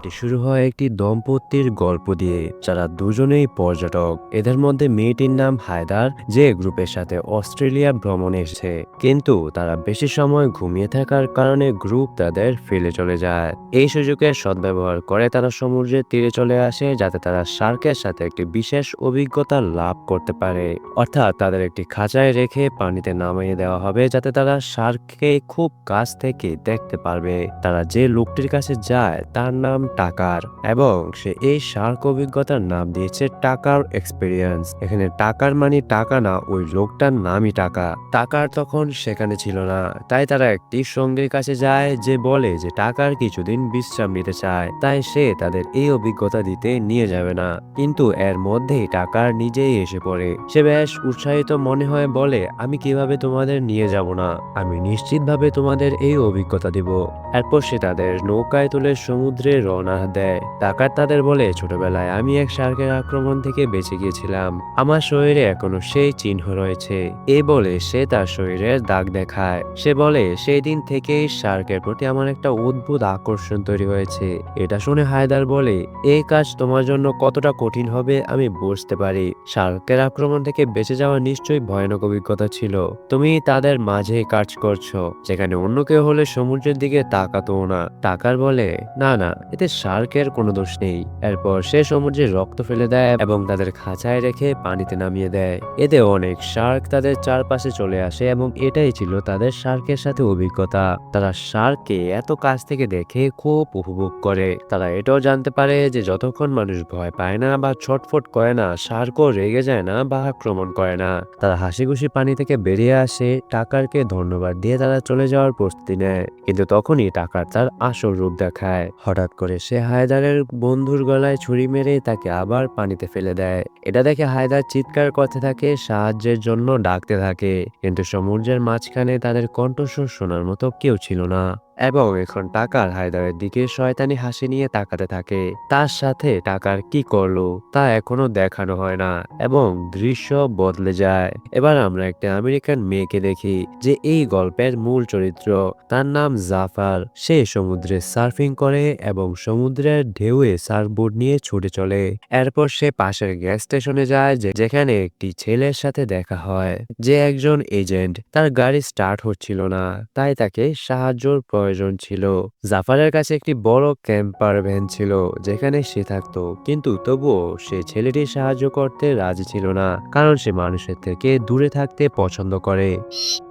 গল্পটি শুরু হয় একটি দম্পতির গল্প দিয়ে যারা দুজনেই পর্যটক। এদের মধ্যে মেয়েটির নাম হায়দার, যে গ্রুপের সাথে অস্ট্রেলিয়া ভ্রমণে এসেছে, কিন্তু তারা বেশি সময় ঘুমিয়ে থাকার কারণে গ্রুপ তাদের ফেলে চলে যায়। এই সুযোগের সদ্ব্যবহার করে তারা সমুদ্রের তীরে চলে আসে যাতে তারা শার্কের সাথে একটি বিশেষ অভিজ্ঞতা লাভ করতে পারে। অর্থাৎ তাদের একটি খাঁচায় রেখে পানিতে নামিয়ে দেওয়া হবে যাতে তারা শার্ককে খুব কাছ থেকে দেখতে পারবে। তারা যে লোকটির কাছে যায় তার নাম টাকার, এবং সে এই শার্ক অভিজ্ঞতার নাম দিয়েছে টাকার এক্সপিরিয়েন্স। এখানে টাকার মানে টাকা না, ওই লোকটার নামই টাকা। টাকার তখন সেখানে ছিল না, তাই তারা একটি সঙ্গীর কাছে যায় যে বলে যে টাকার কিছুদিন বিশ্রাম নিতে চায়, তাই সে তাদের এই অভিজ্ঞতা দিতে নিয়ে যাবে না। কিন্তু এর মধ্যেই টাকার নিজেই এসে পড়ে। সে বেশ উৎসাহিত মনে হয়, বলে আমি কিভাবে তোমাদের নিয়ে যাব না, আমি নিশ্চিতভাবে তোমাদের এই অভিজ্ঞতা দিব। এরপর সে তাদের নৌকায় তুলে সমুদ্রে রওনা দেয়। ডাকাত তাদের বলে, ছোটবেলায় আমি এক শার্কের আক্রমণ থেকে বেঁচে গিয়েছিলাম, আমার শরীরে এখনো সেই চিহ্ন রয়েছে। এই বলে সে তার শরীরের দাগ দেখায়। সে বলে, সেই দিন থেকেই শার্কের প্রতি আমার একটা অদ্ভুত আকর্ষণ তৈরি হয়েছে। এটা শুনে হায়দার বলে, এই কাজ তোমার জন্য কতটা কঠিন হবে আমি বুঝতে পারি। শার্কের আক্রমণ থেকে বেঁচে যাওয়া নিশ্চয়ই ভয়ানক অভিজ্ঞতা ছিল। তুমি তাদের মাঝে কাজ করছো, যেখানে অন্য কেউ হলে সমুদ্রের দিকে তাকাতো না। টাকার বলে, না না, এতে শার্কের কোনো দোষ নেই। এরপর সে সমুদ্রে রক্ত ফেলে দেয় এবং তাদের খাঁচায় রেখে পানিতে নামিয়ে দেয়। এতে অনেক শার্ক তাদের চারপাশে চলে আসে এবং এটাই ছিল তাদের শার্কের সাথে অভিজ্ঞতা। তারা শার্ককে এত কাছ থেকে দেখে খুব উপভোগ করে। তারা এটাও জানতে পারে যে যতক্ষণ মানুষ ভয় পায় না বা ছটফট করে না, শার্কও রেগে যায় না বা আক্রমণ করে না। তারা হাসি খুশি পানি থেকে বেরিয়ে আসে। টাকারকে ধন্যবাদ দিয়ে তারা চলে যাওয়ার প্রস্তুতি নেয়, কিন্তু তখনই টাকার তার আসল রূপ দেখায়। হঠাৎ করে সে হায়দারের বন্ধুর গলায় ছুরি মেরে তাকে আবার পানিতে ফেলে দেয়। এটা দেখে হায়দার চিৎকার করতে থাকে, সাহায্যের জন্য ডাকতে থাকে, কিন্তু সমুদ্রের মাঝখানে তাদের কণ্ঠস্বর শোনার মতো কেউ ছিল না। এবং এখন টাকার হায়দারের দিকে শয়তানি হাসি নিয়ে তাকাতে থাকে। তার সাথে টাকার কি করলো তা এখনো দেখানো হয় না এবং দৃশ্য বদলে যায়। এবার আমরা একটা আমেরিকান মেয়েকে দেখি যে এই গল্পের মূল চরিত্র। তার নাম জাফার। সে সমুদ্রে সার্ফিং করে এবং সমুদ্রের ঢেউয়ে সার্ফবোর্ড নিয়ে ছুটে চলে। এরপর সে পাশের গ্যাস স্টেশনে যায় যেখানে একটি ছেলের সাথে দেখা হয় যে একজন এজেন্ট। তার গাড়ি স্টার্ট হচ্ছিল না, তাই তাকে সাহায্যর প্রয়োজন ছিল। জাফারের কাছে একটি বড় ক্যাম্পার ভ্যান ছিল যেখানে সে থাকতো, কিন্তু তবুও সে ছেলেটির সাহায্য করতে রাজি ছিল না, কারণ সে মানুষের থেকে দূরে থাকতে পছন্দ করে।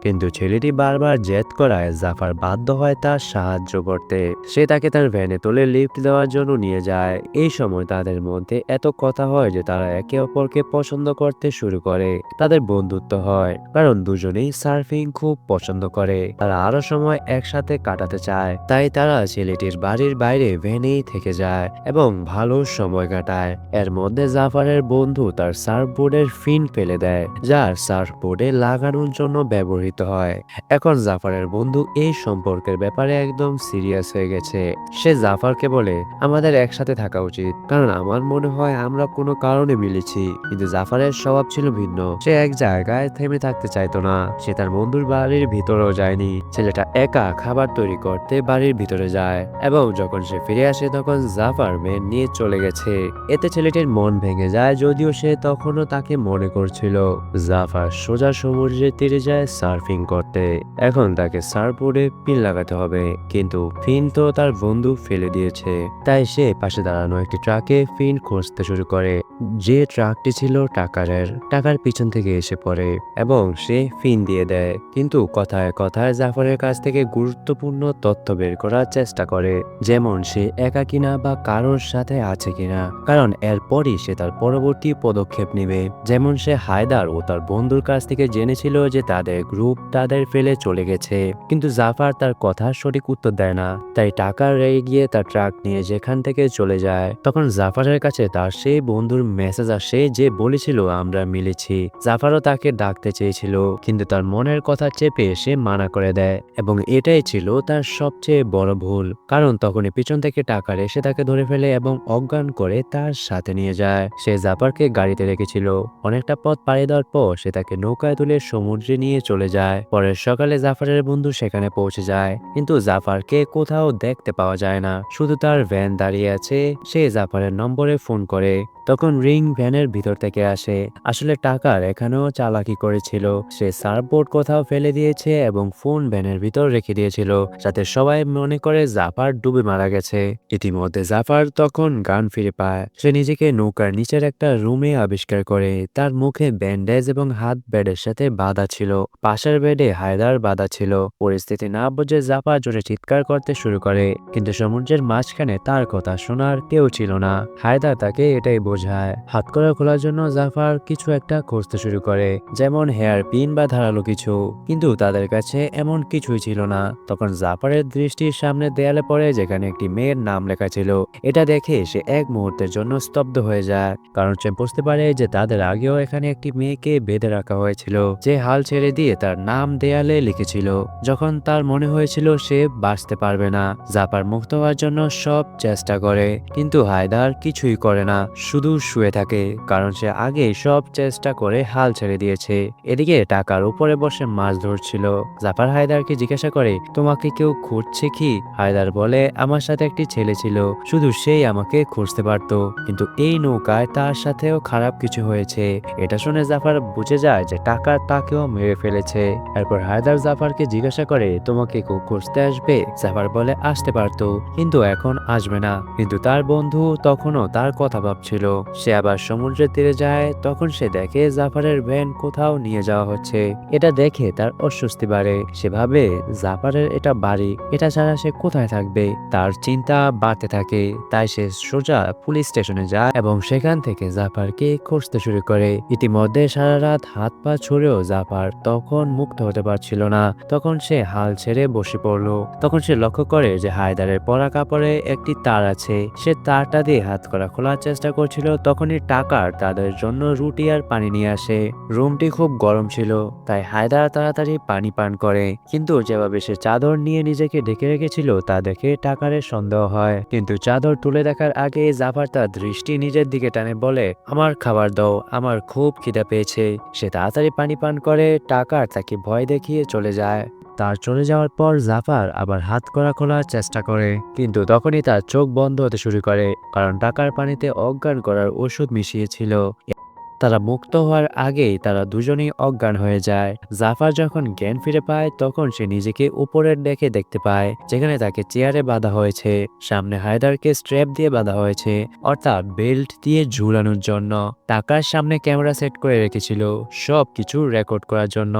কিন্তু ছেলেটি বারবার জেদ করায় জাফার বাধ্য হয় তার সাহায্য করতে। সে তাকে তার ভ্যানে তুলে লিফট দেওয়ার জন্য নিয়ে যায়। এই সময় তাদের মধ্যে এত কথা হয় যে তারা একে অপরকে পছন্দ করতে শুরু করে। তাদের বন্ধুত্ব হয় কারণ দুজনেই সার্ফিং খুব পছন্দ করে। তারা আরো সময় একসাথে কাটাতে চায়, তাই তারা ছেলেটির বাড়ির বাইরে ভ্যানেই থেকে যায় এবং ভালো সময় কাটায়। এর মধ্যে জাফারের বন্ধু তার সার্ফবোর্ডের ফিন ফেলে দেয়, যার সার্ফবোর্ডে লাগানোর জন্য ব্যবহৃত হয়। এখন জাফারের বন্ধু এই সম্পর্কের ব্যাপারে একদম সিরিয়াস হয়ে গেছে। সে জাফারকে বলে, আমাদের একসাথে থাকা উচিত, কারণ আমার মনে হয় আমরা কোনো কারণে মিলেছি। কিন্তু জাফারের স্বভাব ছিল ভিন্ন। সে এক জায়গায় থেমে থাকতে চাইতো না। সে তার বন্ধুর বাড়ির ভিতরেও যায়নি। ছেলেটা একা খাবার তৈরি করতে বাড়ির ভিতরে যায় এবং যখন সে ফিরে আসে তখন জাফার মেয়ে নিয়ে চলে গেছে। এতে ছেলেটির মন ভেঙে যায়, যদিও সে তখনও তাকে মনে করছিল। জাফার সোজা সমুদ্রের তীরে যায় সার্ফিং করতে। এখন তাকে সার্ফবোর্ডে পিন লাগাতে হবে, কিন্তু ফিন তো তার বন্ধু ফেলে দিয়েছে। তাই সে পাশে দাঁড়ানো একটি ট্রাকে ফিন খুঁজতে শুরু করে। যে ট্রাকটি ছিল টাকার পিছন থেকে এসে পড়ে এবং সে ফিন দিয়ে দেয়, কিন্তু কথায় কথায় জাফরের কাছ থেকে গুরুত্বপূর্ণ তথ্য বের করার চেষ্টা করে, যেমন সে একা কিনা বা কারোর সাথে আছে কিনা, কারণ এরপরই সে তার পরবর্তী পদক্ষেপ নেবে। যেমন সে হায়দার ও তার বন্ধুর কাছ থেকে জেনেছিল যে তাদের গ্রুপ তাদের ফেলে চলে গেছে, কিন্তু জাফার তার কথার সঠিক উত্তর দেয় না। তাই টাকা রেগে গিয়ে তার ট্রাক নিয়ে যেখান থেকে চলে যায়। তখন জাফারের কাছে তার সেই বন্ধুর মেসেজ আসে যে বলেছিল আমরা মিলেছি। জাফারও তাকে ডাকতে চেয়েছিল, কিন্তু তার মনের কথা চেপে সে মানা করে দেয় এবং এটাই ছিল তার সবচেয়ে বড় ভুল, কারণ তখনই পিছন থেকে টাকার এসে তাকে ধরে ফেলে এবং অজ্ঞান করে তার সাথে নিয়ে যায়। সে জাফারকে গাড়িতে রেখেছিল। অনেকটা পথ পাড়ি দেওয়ার পর সে তাকে নৌকায় তুলে সমুদ্রে নিয়ে চলে যায়। পরের সকালে জাফরের বন্ধু সেখানে পৌঁছে যায়, কিন্তু জাফরকে কোথাও দেখতে পাওয়া যায় না, শুধু তার ভ্যান দাঁড়িয়ে আছে। সে জাফরের নম্বরে ফোন করে, তখন রিং ভ্যানের ভিতর থেকে আসে। আসলে টাকার এখানেও চালাকি করেছিল, সে সার্ফবোর্ড কোথাও ফেলে দিয়েছে এবং ফোন ভ্যানের ভিতর রেখে দিয়েছিল, যাতে সবাই মনে করে জাফর ডুবে মারা গেছে। ইতিমধ্যে জাফর তখন গান ফিরে পায়। সে নিজেকে নৌকার নিচের একটা রুমে আবিষ্কার করে। তার মুখে ব্যান্ডেজ এবং হাত বেডের সাথে বাঁধা ছিল। পাশের বেডে হায়দার বাঁধা ছিল। পরিস্থিতি না বুঝে জাফর জোরে চিৎকার করতে শুরু করে, কিন্তু সমুদ্রের মাঝখানে তার কথা শোনার কেউ ছিল না। হায়দার তাকে এটাই বোঝায়। হাতকড়া খোলার জন্য জাফর কিছু একটা খুঁজতে শুরু করে, যেমন হেয়ার পিন বা ধারালো কিছু, কিন্তু তাদের কাছে এমন কিছুই ছিল না। তখন জাফরের দৃষ্টির সামনে দেয়ালে পড়ে, যেখানে একটি মেয়ের নাম লেখা ছিল। এটা দেখে সে এক মুহূর্তের জন্য স্তব্ধ হয়ে যায়, কারণ সে বুঝতে পারে যে তাদের আগেও এখানে একটি মেয়েকে বেঁধে রাখা হয়েছিল, যে হাল ছেড়ে দিয়ে তার নাম দেয়ালে লিখেছিল যখন তার মনে হয়েছিল সে বাঁচতে পারবে না। জাফর মুক্ত হওয়ার জন্য সব চেষ্টা করে, কিন্তু হায়দার কিছুই করে না, শুধু শুয়ে থাকে, কারণ সে আগেই সব চেষ্টা করে হাল ছেড়ে দিয়েছে। এদিকে টাকার উপরে বসে মাছ ধরছিল। জাফর হায়দারকে জিজ্ঞাসা করে, তোমাকে কেউ খুঁজছে কি? হায়দার বলে, আমার সাথে একটি ছেলে ছিল, শুধু সেই আমাকে খুঁজতে পারত, কিন্তু এই নৌকায় তার সাথেও খারাপ কিছু হয়েছে। এটা শুনে জাফর বুঝে যায় যে টাকা তাকেও মেরে ফেলেছে। এরপর হায়দার জাফরকে জিজ্ঞাসা করে, তোমাকে কেউ খুঁজতে আসবে? জাফর বলে, আসতে পারতো, কিন্তু এখন আসবে না। কিন্তু তার বন্ধু তখনও তার কথা ভাবছিল। সে আবার সমুদ্রের তীরে যায়। তখন সে দেখে জাফরের ভ্যান কোথাও নিয়ে যাওয়া হচ্ছে। এটা দেখে তার অস্বস্তি বাড়ে। সে ভাবে, জাফরের এটা বাড়ি, এটা ছাড়া সে কোথায় থাকবে? তার চিন্তা বাড়তে থাকে। তাই সে সোজা পুলিশ স্টেশনে যায় এবং সেখান থেকে জাফরকে খুঁজতে শুরু করে। ইতিমধ্যে সারা রাত হাত পা ছুড়েও জাফর তখন মুক্ত হতে পারছিল না। তখন সে হাল ছেড়ে বসে পড়ল। তখন সে লক্ষ্য করে যে হায়দারের পরা কাপড়ে একটি তার আছে। সে তারটা দিয়ে হাত করা খোলার চেষ্টা করছিল। তখনই টাকার তাদের জন্য রুটি আর পানি নিয়ে আসে। রুমটি খুব গরম ছিল, তাই হায়দার তাড়াতাড়ি পানি পান করে, কিন্তু যেভাবে সে চাদর নিয়ে নিজেকে ঢেকে রেখেছিল তা দেখে টাকারের সন্দেহ হয়। কিন্তু চাদর তুলে দেখার আগে জাফর তার দৃষ্টি নিজের দিকে টানে, বলে, আমার খাবার দাও, আমার খুব খিদা পেয়েছে। সে তাড়াতাড়ি পানি পান করে। টাকার তাকে ভয় দেখিয়ে চলে যায়। তার চলে যাওয়ার পর জাফর আবার হাত করা খোলার চেষ্টা করে, কিন্তু তখনই তার চোখ বন্ধ হতে শুরু করে, কারণ টাকার পানিতে অজ্ঞান করার ওষুধ মিশিয়েছিল। তারা মুক্ত হওয়ার আগেই তারা দুজনেই অজ্ঞান হয়ে যায়। জাফর যখন জ্ঞান ফিরে পায়, তখন সে নিজেকে উপরের ডেকে দেখতে পায়, যেখানে তাকে চেয়ারে বাঁধা হয়েছে। সামনে হায়দারকে স্ট্র্যাপ দিয়ে বাঁধা হয়েছে, অর্থাৎ বেল্ট দিয়ে ঝুলানোর জন্য। টাকার সামনে ক্যামেরা সেট করে রেখেছিল সবকিছু রেকর্ড করার জন্য।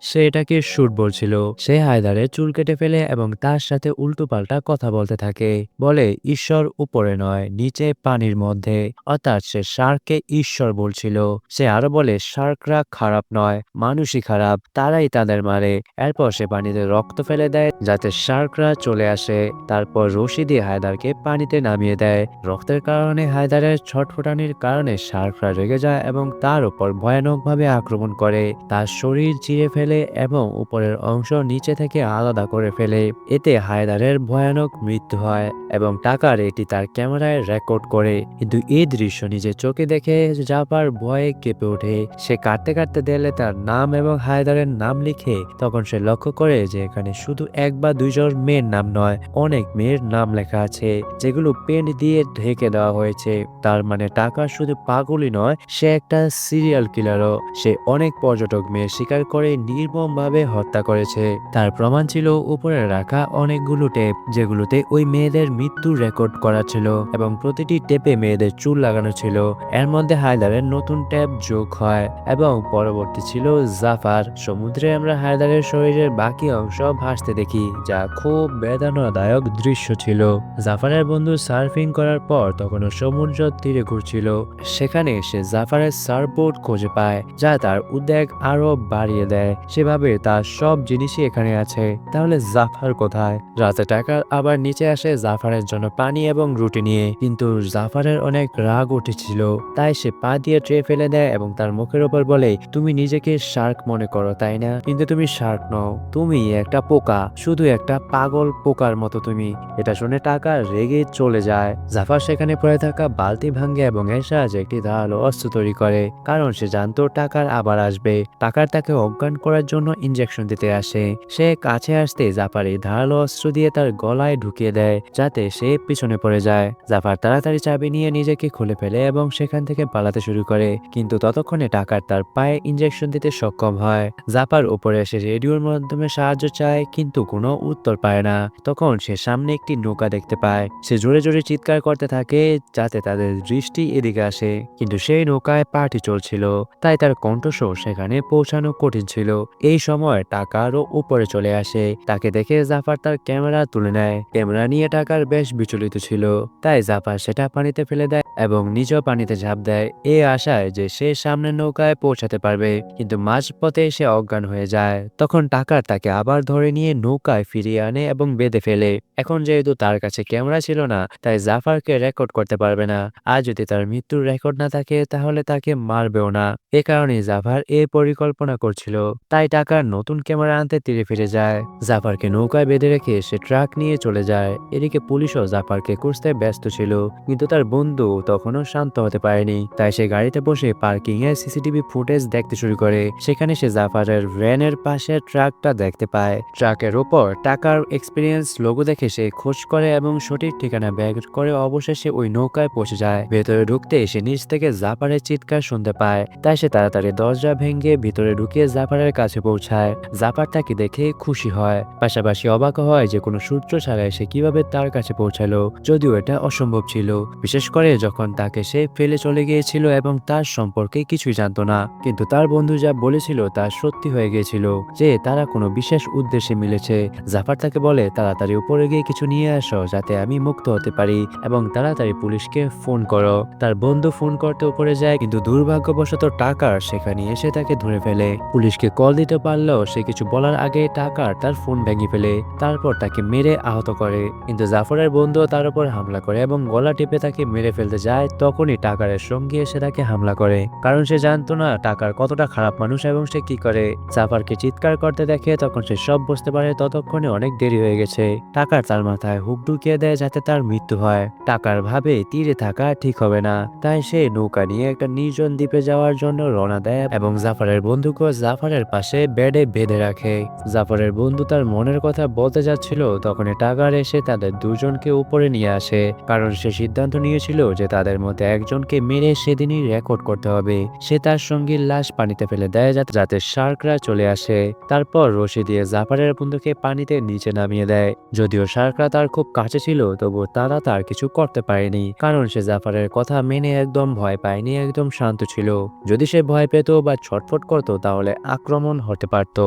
সে এটাকে শুট বলছিল। সে হায়দারের চুল কেটে ফেলে এবং তার সাথে উল্টোপাল্টা কথা বলতে থাকে, বলে, ঈশ্বর উপরে নয়, নিচে পানির মধ্যে, অর্থাৎ সে শার্ককে ঈশ্বর বলছিল। সে আরো বলে, শার্করা খারাপ নয়, মানুষই খারাপ, তারাই তাদের মারে। এরপর সে পানিতে রক্ত ফেলে দেয় যাতে শার্করা চলে আসে। তারপর রশি দিয়ে হায়দারকে পানিতে নামিয়ে দেয়। রক্তের কারণে হায়দারের ছটফটানির কারণে শার্করা রেগে যায় এবং তার উপর ভয়ানকভাবে আক্রমণ করে। তার শরীর চিরে ফেলে এবং উপরের অংশ নিচে থেকে আলাদা করে ফেলে। এতে হায়দারের ভয়ানক মৃত্যু হয় এবং টাকার এটি তার ক্যামেরায় রেকর্ড করে। কিন্তু এই দৃশ্য নিজের চোখে দেখে জাফর ভয়ে কেঁপে ওঠে। সে কাঁদতে কাঁদতে দেয়ালে তার নাম এবং হায়দারের নাম লিখে। তখন সে লক্ষ্য করে যে এখানে শুধু এক বা দুইজন মেয়ের নাম নয়, অনেক মেয়ের নাম লেখা আছে, যেগুলো পেন দিয়ে ঢেকে দেওয়া হয়েছে। তার মানে টাকা শুধু পাগলই নয়, সে একটা সিরিয়াল কিলারও। সে অনেক পর্যটক মেয়ের শিকার করে নির্মমভাবে হত্যা করেছে। তার প্রমাণ ছিল উপরে রাখা অনেকগুলো টেপ, যেগুলোতে ওই মেয়েদের মৃত্যু রেকর্ড করা ছিল এবং প্রতিটি টেপে মেয়েদের চুল লাগানো ছিল। এর মধ্যে হায়দারের নতুন টেপ যোগ হয় এবং পরবর্তী ছিল জাফর। সমুদ্রে আমরা হায়দারের শরীরের বাকি অংশ ভাসতে দেখি, যা খুব বেদনাদায়ক দৃশ্য ছিল। জাফরের বন্ধু সার্ফিং করার পর তখনও সমুদ্র তীরে ঘুরছিল। সেখানে সে জাফরের সার্ফবোর্ড খুঁজে পায়, যা তার উদ্বেগ আরো বাড়িয়ে দেয়। সেভাবে তার সব জিনিসই এখানে আছে। তাহলে জাফর কোথায়? রাতে টাকার আবার নিচে আসে জাফরের জন্য পানি এবং রুটি নিয়ে, কিন্তু জাফরের অনেক রাগ উঠেছিল। তাই সে পা দিয়ে ট্রে ফেলে দেয় এবং তার মুখের ওপর বলে, তুমি নিজেকে শার্ক মনে করো তাই না? কিন্তু তুমি শার্ক নও, তুমি একটা পোকা, শুধু একটা পাগল পোকার মতো তুমি। এটা শুনে টাকা রেগে চলে যায়। জাফর সেখানে পড়ে থাকা বালতি ভাঙে এবং এর সাহায্যে একটি ধারালো অস্ত্র তৈরি করে, কারণ সে জানতো টাকার আবার আসবে। টাকার তাকে অজ্ঞান করার করার জন্য ইনজেকশন দিতে আসে। সে কাছে আসতে জাফর এই ধারালো অস্ত্র দিয়ে তার গলায় ঢুকিয়ে দেয় যাতে সে পিছনে পড়ে যায়। জাফর তাড়াতাড়ি চাবি নিয়ে নিজেকে খুলে ফেলে এবং সেখান থেকে পালাতে শুরু করে, কিন্তু ততক্ষণে টাকার তার পায়ে ইনজেকশন দিতে সক্ষম হয়। জাফর উপরে এসে রেডিওর মাধ্যমে সাহায্য চায় কিন্তু কোনো উত্তর পায় না। তখন সে সামনে একটি নৌকা দেখতে পায়। সে জোরে জোরে চিৎকার করতে থাকে যাতে তাদের দৃষ্টি এদিকে আসে, কিন্তু সেই নৌকায় পার্টি চলছিল তাই তার কণ্ঠস্বর সেখানে পৌঁছানো কঠিন ছিল। এই সময় টাকা আরো উপরে চলে আসে। তাকে দেখে জাফর তার ক্যামেরা তুলে নেয়। ক্যামেরা নিয়ে টাকার বেশ বিচলিত ছিল, তাই জাফর সেটা পানিতে ফেলে দেয় এবং নিজেও পানিতে ঝাঁপ দেয় এই আশায় যে সে সামনের নৌকায় পৌঁছাতে পারবে, কিন্তু মাঝপথে সে অজ্ঞান হয়ে যায়। তখন টাকার তাকে আবার ধরে নিয়ে নৌকায় ফিরিয়ে আনে এবং বেঁধে ফেলে। এখন যেহেতু তার কাছে ক্যামেরা ছিল না তাই জাফরকে রেকর্ড করতে পারবে না, আর যদি তার মৃত্যুর রেকর্ড না থাকে তাহলে তাকে মারবেও না। এ কারণে জাফর এই পরিকল্পনা করছিল। তাই টাকার নতুন ক্যামেরা আনতে তীরে ফিরে যায়। জাফরকে নৌকায় বেঁধে রেখে সে ট্রাক নিয়ে চলে যায়। এদিকে পুলিশও জাফরকে খুঁজতে ব্যস্ত ছিল, কিন্তু তার বন্ধু তখনও শান্ত হতে পারেনি। তাই সে গাড়িতে বসে পার্কিং এর সিসিটিভি ফুটেজ দেখতে শুরু করে। সেখানে সে জাফরের ভ্যানের পাশে ট্রাকটা দেখতে পায়। ট্রাকের ওপর টাকার এক্সপিরিয়েন্স লোগো দেখে সে খোঁজ করে এবং সঠিক ঠিকানা বের করে অবশেষে ওই নৌকায় পৌঁছে যায়। ভেতরে ঢুকতে সে নিচ থেকে জাফরের চিৎকার শুনতে পায়, তাই সে তাড়াতাড়ি দরজা ভেঙে ভিতরে ঢুকিয়ে জাফরের কাছে পৌঁছায়। জাফর তাকে দেখে খুশি হয়, পাশাপাশি অবাক হয় যে কোনো সূত্র ছাড়াই সে কিভাবে তার কাছে পৌঁছালো, যদিও এটা অসম্ভব ছিল, বিশেষ করে যখন তাকে সে ফেলে চলে গিয়েছিল এবং তার সম্পর্কে কিছুই জানতো না। কিন্তু তার বন্ধু যা বলেছিল তা সত্যি হয়ে গিয়েছিল যে তারা কোনো বিশেষ উদ্দেশ্যে মিলেছে। জাফর তাকে বলে তাড়াতাড়ি উপরে গিয়ে কিছু নিয়ে আসো যাতে আমি মুক্ত হতে পারি এবং তাড়াতাড়ি পুলিশকে ফোন করো। তার বন্ধু ফোন করতে উপরে যায়, কিন্তু দুর্ভাগ্যবশত টাকার সেখানে এসে তাকে ধরে ফেলে। পুলিশকে কল দিতে পারলেও সে কিছু বলার আগে টাকার তার ফোন ভেঙে ফেলে, তারপর তাকে মেরে আহত করে। কিন্তু জাফরের বন্ধু তার উপর হামলা করে এবং গলা টিপে তাকে মেরে ফেলতে যায়। তখনই টাকারের সঙ্গী এসে তাকে হামলা করে, কারণ সে জানতো না টাকার কতটা খারাপ মানুষ এবং সে কি করে। জাফরকে চিৎকার করতে দেখে তখন সে সব বুঝতে পারে ততক্ষণে অনেক দেরি হয়ে গেছে। টাকার তার মাথায় হুক ঢুকিয়ে দেয় যাতে তার মৃত্যু হয়। টাকার ভাবে তীরে থাকা ঠিক হবে না, তাই সে নৌকা নিয়ে একটা নির্জন দ্বীপে যাওয়ার জন্য রওনা দেয় এবং জাফরের বন্ধুকে জাফরের পাশে বেডে বেঁধে রাখে। জাফরের বন্ধু তার মনের কথা বলতে যাচ্ছিল তখনই টাকার এসে তাদের দুজনকে উপরে নিয়ে আসে, কারণ সে সিদ্ধান্ত নিয়েছিল যে তাদের মধ্যে একজনকে মেরে সেদিনই রেকর্ড করতে হবে। সে তার সঙ্গীর লাশ পানিতে ফেলে দেয় যাতে শার্করা চলে আসে। তারপর রশি দিয়ে জাফরের বন্ধুকে পানিতে নিচে নামিয়ে দেয়। যদিও শার্করা তার খুব কাছে ছিল তবু তারা তার কিছু করতে পারেনি, কারণ সে জাফরের কথা মেনে একদম ভয় পায়নি, একদম শান্ত ছিল। যদি সে ভয় পেত বা ছটফট করত তাহলে আক্রমণ হতে পারত।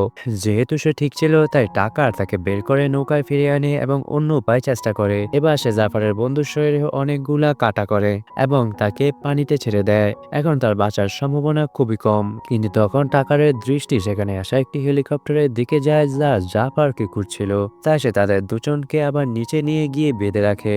যেহেতু সে ঠিক ছিল তাই টাকার তাকে বের করে নৌকায় ফিরিয়ে আনে এবং অন্য উপায় চেষ্টা করে। এবার সে জাফরের বন্ধুর শরীরে অনেকগুলা কাটা করে এবং তাকে পানিতে ছেড়ে দেয়। এখন তার বাঁচার সম্ভাবনা খুবই কম, কিন্তু তখন টাকারের দৃষ্টি সেখানে আসা একটি হেলিকপ্টারের দিকে যায় যা জাফরকে খুঁজছিল। তাই সে তাদের দুজনকে আবার নিচে নিয়ে গিয়ে বেঁধে রাখে।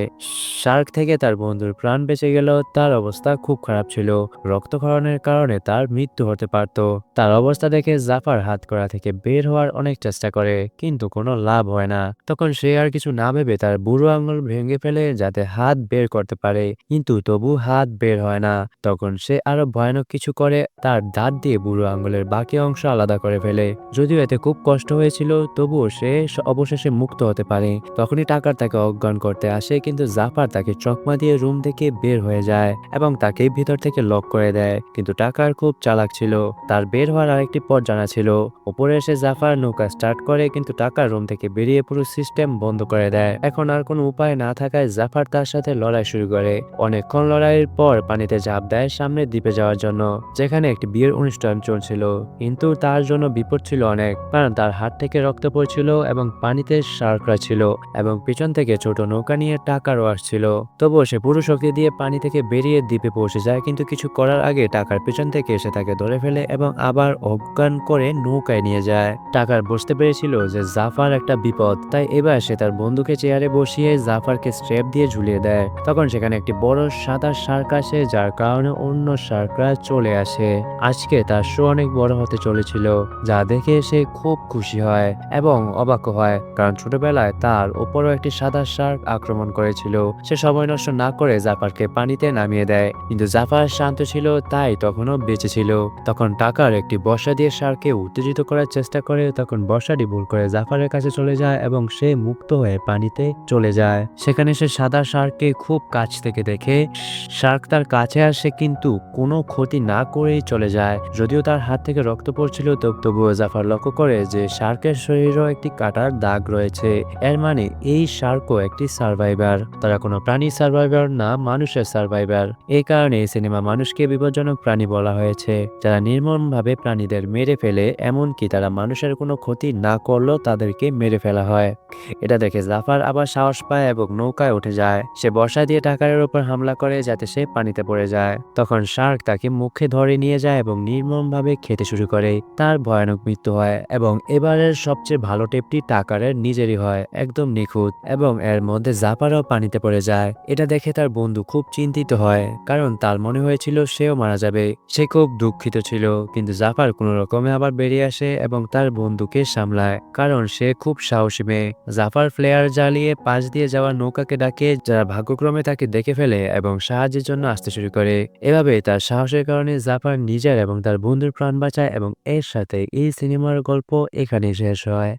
শার্ক থেকে তার বন্ধুর প্রাণ বেঁচে গেল। তার অবস্থা খুব খারাপ ছিল, রক্তক্ষরণের কারণে তার মৃত্যু হতে পারত। তার অবস্থা দেখে জাফর হাতকড়া থেকে বের হওয়ার অনেক চেষ্টা করে, কিন্তু কোনো লাভ হয় না। তখন সে আর কিছু না ভেবে তার বুড়ো আঙুল ভেঙে ফেলে যাতে হাত বের করতে পারে, কিন্তু তবু হাত বের হয় না। তখন সে আরো ভয়ানক কিছু করে, তার দাঁত দিয়ে বুড়ো আঙুলের বাকি অংশ আলাদা করে ফেলে। যদিও এতে খুব কষ্ট হয়েছিল তবুও সে অবশেষে মুক্ত হতে পারে। তখনই টাকার তাকে অজ্ঞান করতে আসে, কিন্তু জাফর তাকে চকমা দিয়ে রুম থেকে বের হয়ে যায় এবং তাকে ভিতর থেকে লক করে দেয়। কিন্তু টাকার খুব চালাক ছিল, তার বের হওয়ার আরেকটি পথ জানা ছিল। উপরে এসে জাফর নৌকা স্টার্ট করে, কিন্তু টাকার রুম থেকে বেরিয়ে পুরো সিস্টেম বন্ধ করে দেয়। এখন আর কোনো উপায় না থাকায় জাফর তার সাথে লড়াই শুরু করে। অনেকক্ষণ লড়াইয়ের পর পানিতে ঝাঁপ দেয় সামনের দ্বীপে যাওয়ার জন্য, যেখানে একটি বিয়ের অনুষ্ঠান চলছিল। কিন্তু তার জন্য বিপদ ছিল অনেক, কারণ তার হাত থেকে রক্ত পড়ছিল এবং পানিতে শার্করা ছিল এবং পিছন থেকে ছোট নৌকা নিয়ে টাকারও আসছিল। তবুও সে পুরো শক্তি দিয়ে পানি থেকে বেরিয়ে দ্বীপে পৌঁছে যায়, কিন্তু কিছু করার আগে টাকার পিছন থেকে এসে তাকে ধরে ফেলে এবং আবার অজ্ঞান করে নৌকায় নিয়ে যায়। টাকার বুঝতে পেরেছিল যে জাফর একটা বিপদ, তাই এবার সে তার বন্ধুকে চেয়ারে বসিয়ে জাফরকে স্ট্র্যাপ দিয়ে ঝুলিয়ে দেয়। তখন সেখানে একটি বড় সাদা শার্ক আসে, যার কারণে অন্য শার্করা চলে আসে। আজকে তার শো অনেক বড় হতে চলেছিল, যা দেখে সে খুব খুশি হয় এবং অবাক হয়, কারণ ছোটবেলায় তার উপরও একটি সাদা শার্ক আক্রমণ করেছিল। সে সময় নষ্ট না করে জাফরকে পানিতে নামিয়ে দেয়, কিন্তু জাফর শান্ত ছিল তাই তখনও বেঁচে ছিল। তখন টাকার একটি বর্শা দিয়ে শার্ককে উত্তেজিত করার চেষ্টা করে তখন বর্ষাটি ভুল করে জাফারের কাছে চলে যায় এবং সে মুক্ত হয়ে পানিতে চলে যায়। সেখানে সে সাদা শার্ককে খুব কাছ থেকে দেখে। শার্ক তার কাছে আসে কিন্তু কোনো ক্ষতি না করেই চলে যায়। যদিও তার হাত থেকে রক্ত পড়ছিল তবুও জাফার লক্ষ্য করে যে শার্কের শরীরেও একটি কাটার দাগ রয়েছে। এর মানে এই শার্কও একটি সার্ভাইভার। তারা কোনো প্রাণী সার্ভাইভার না, মানুষের সার্ভাইভার। এই কারণে এই সিনেমা মানুষকে বিপজ্জনক প্রাণী বলা হয়েছে, যারা নির্মমভাবে প্রাণীদের মেরে ফেলে, এমনকি তারা মানুষের কোনো ক্ষতি না করলেও তাদেরকে মেরে ফেলা হয়। এটা দেখে জাফার আবার সাহস পায় এবং নৌকায় উঠে যায়। সে বর্ষা দিয়ে টাকারের উপর হামলা করে যাতে সে পানিতে পড়ে যায়। তখন শার্ক তাকে মুখে ধরে নিয়ে যায় এবং নির্মমভাবে খেতে শুরু করে। তার ভয়ানক মৃত্যু হয় এবং এবারের সবচেয়ে ভালো টেপটি টাকারের নিজেরই হয়, একদম নিখুঁত, এবং এর মধ্যে জাফারও পানিতে পড়ে যায়। এটা দেখে তার বন্ধু খুব চিন্তিত হয়, কারণ তার মনে হয়েছিল সেও মারা যাবে। সে খুব দুঃখিত ছিল, কিন্তু জাফার কোনো রকমে আবার বেরিয়ে আসে এবং তার বন্ধুকে সামলায়, কারণ সে খুব সাহসী মেয়ে। জাফার ফ্লেয়ার জ্বালিয়ে পাশ দিয়ে যাওয়া নৌকাকে ডাকে, যারা ভাগ্যক্রমে তাকে দেখে ফেলে এবং সাহায্যের জন্য আসতে শুরু করে। এভাবে তার সাহসের কারণে জাফার নিজের এবং তার বন্ধুর প্রাণ বাঁচায় এবং এর সাথে এই সিনেমার গল্প এখানেই শেষ হয়।